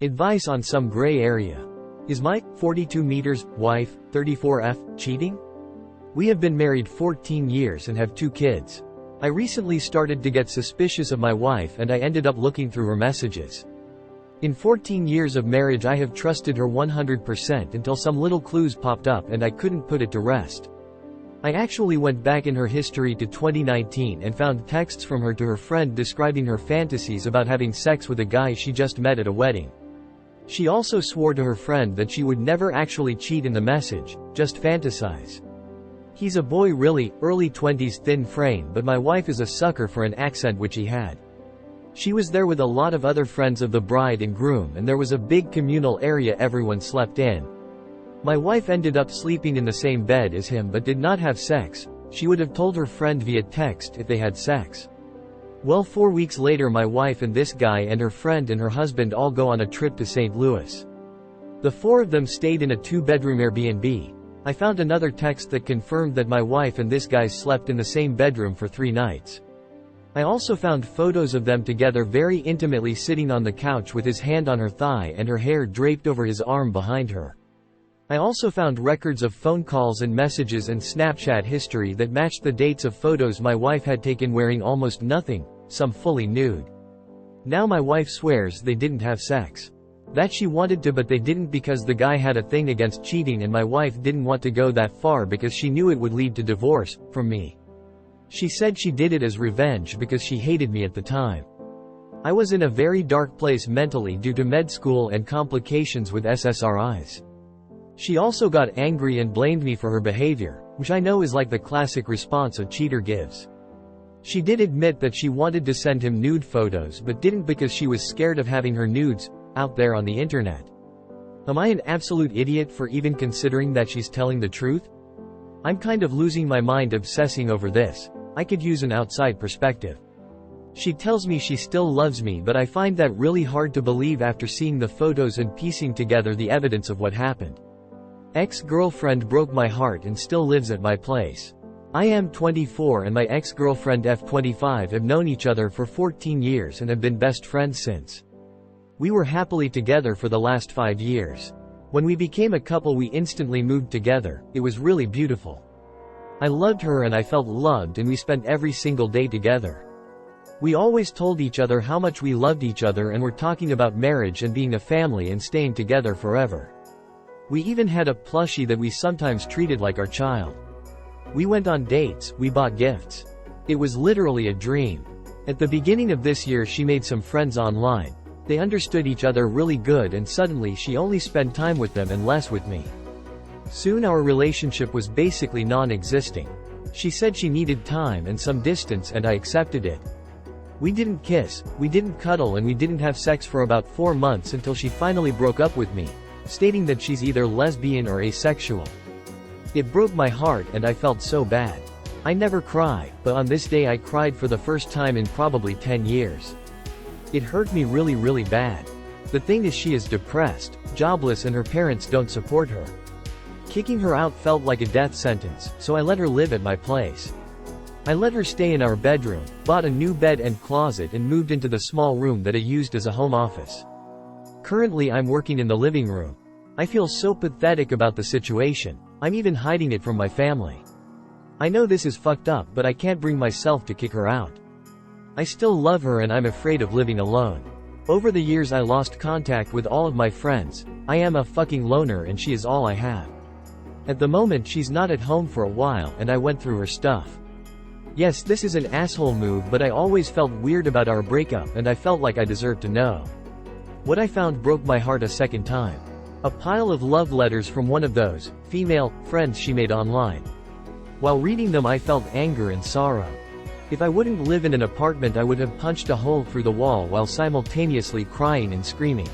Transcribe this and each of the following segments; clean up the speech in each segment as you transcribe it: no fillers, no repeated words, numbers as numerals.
Advice on some gray area. Is my 42 meters wife, 34F, cheating? We have been married 14 years and have 2 kids. I recently started to get suspicious of my wife and I ended up looking through her messages. In 14 years of marriage I have trusted her 100% until some little clues popped up and I couldn't put it to rest. I actually went back in her history to 2019 and found texts from her to her friend describing her fantasies about having sex with a guy she just met at a wedding. She also swore to her friend that she would never actually cheat in the message, just fantasize. He's a boy really, early 20s, thin frame, but my wife is a sucker for an accent which he had. She was there with a lot of other friends of the bride and groom and there was a big communal area everyone slept in. My wife ended up sleeping in the same bed as him but did not have sex. She would have told her friend via text if they had sex. Well, 4 weeks later my wife and this guy and her friend and her husband all go on a trip to St. Louis. The 4 of them stayed in a 2-bedroom Airbnb. I found another text that confirmed that my wife and this guy slept in the same bedroom for 3 nights. I also found photos of them together very intimately sitting on the couch with his hand on her thigh and her hair draped over his arm behind her. I also found records of phone calls and messages and Snapchat history that matched the dates of photos my wife had taken wearing almost nothing, some fully nude. Now my wife swears they didn't have sex. That she wanted to but they didn't because the guy had a thing against cheating and my wife didn't want to go that far because she knew it would lead to divorce, from me. She said she did it as revenge because she hated me at the time. I was in a very dark place mentally due to med school and complications with SSRIs. She also got angry and blamed me for her behavior, which I know is like the classic response a cheater gives. She did admit that she wanted to send him nude photos but didn't because she was scared of having her nudes out there on the internet. Am I an absolute idiot for even considering that she's telling the truth? I'm kind of losing my mind obsessing over this. I could use an outside perspective. She tells me she still loves me but I find that really hard to believe after seeing the photos and piecing together the evidence of what happened. Ex-girlfriend broke my heart and still lives at my place. I am 24 and my ex-girlfriend F25 have known each other for 14 years and have been best friends since. We were happily together for the last 5 years. When we became a couple we instantly moved together. It was really beautiful. I loved her and I felt loved and we spent every single day together. We always told each other how much we loved each other and were talking about marriage and being a family and staying together forever. We even had a plushie that we sometimes treated like our child. We went on dates, we bought gifts. It was literally a dream. At the beginning of this year she made some friends online. They understood each other really good and suddenly she only spent time with them and less with me. Soon our relationship was basically non-existing. She said she needed time and some distance and I accepted it. We didn't kiss, we didn't cuddle and we didn't have sex for about 4 months until she finally broke up with me, stating that she's either lesbian or asexual. It broke my heart and I felt so bad. I never cry, but on this day I cried for the first time in probably 10 years. It hurt me really bad. The thing is she is depressed, jobless and her parents don't support her. Kicking her out felt like a death sentence, so I let her live at my place. I let her stay in our bedroom, bought a new bed and closet and moved into the small room that I used as a home office. Currently I'm working in the living room. I feel so pathetic about the situation. I'm even hiding it from my family. I know this is fucked up but I can't bring myself to kick her out. I still love her and I'm afraid of living alone. Over the years I lost contact with all of my friends. I am a fucking loner and she is all I have. At the moment she's not at home for a while and I went through her stuff. Yes, this is an asshole move but I always felt weird about our breakup and I felt like I deserved to know. What I found broke my heart a second time. A pile of love letters from one of those female friends she made online. While reading them I felt anger and sorrow. If I wouldn't live in an apartment I would have punched a hole through the wall while simultaneously crying and screaming.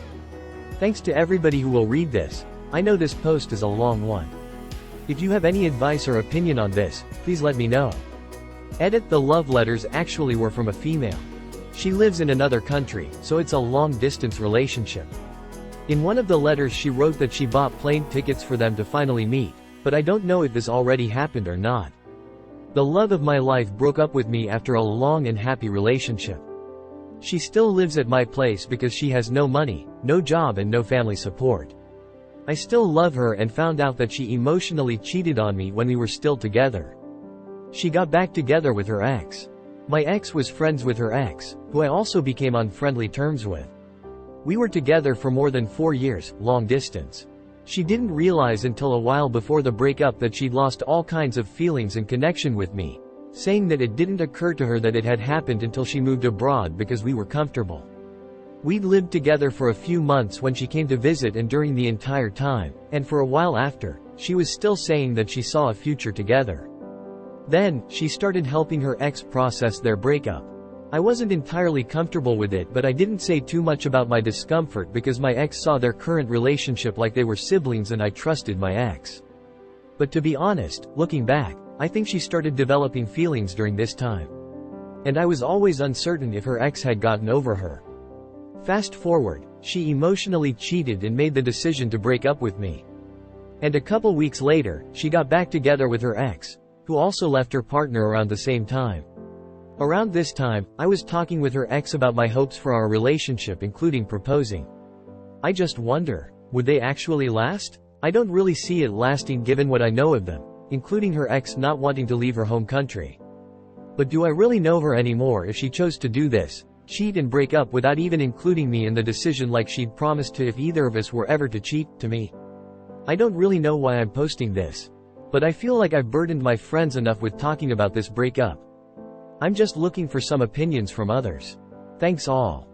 Thanks to everybody who will read this. I know this post is a long one. If you have any advice or opinion on this, please let me know. Edit: the love letters actually were from a female. She lives in another country, so it's a long-distance relationship. In one of the letters she wrote that she bought plane tickets for them to finally meet, but I don't know if this already happened or not. The love of my life broke up with me after a long and happy relationship. She still lives at my place because she has no money, no job and no family support. I still love her and found out that she emotionally cheated on me when we were still together. She got back together with her ex. My ex was friends with her ex, who I also became on friendly terms with. We were together for more than 4 years, long distance. She didn't realize until a while before the breakup that she'd lost all kinds of feelings and connection with me, saying that it didn't occur to her that it had happened until she moved abroad because we were comfortable. We'd lived together for a few months when she came to visit and during the entire time, and for a while after, she was still saying that she saw a future together. Then, she started helping her ex process their breakup. I wasn't entirely comfortable with it, but I didn't say too much about my discomfort because my ex saw their current relationship like they were siblings and I trusted my ex. But to be honest, looking back, I think she started developing feelings during this time. And I was always uncertain if her ex had gotten over her. Fast forward, she emotionally cheated and made the decision to break up with me. And a couple weeks later, she got back together with her ex, who also left her partner around the same time. Around this time, I was talking with her ex about my hopes for our relationship, including proposing. I just wonder, would they actually last? I don't really see it lasting given what I know of them, including her ex not wanting to leave her home country. But do I really know her anymore if she chose to do this, cheat and break up without even including me in the decision like she'd promised to if either of us were ever to cheat, to me? I don't really know why I'm posting this. But I feel like I've burdened my friends enough with talking about this breakup. I'm just looking for some opinions from others. Thanks all.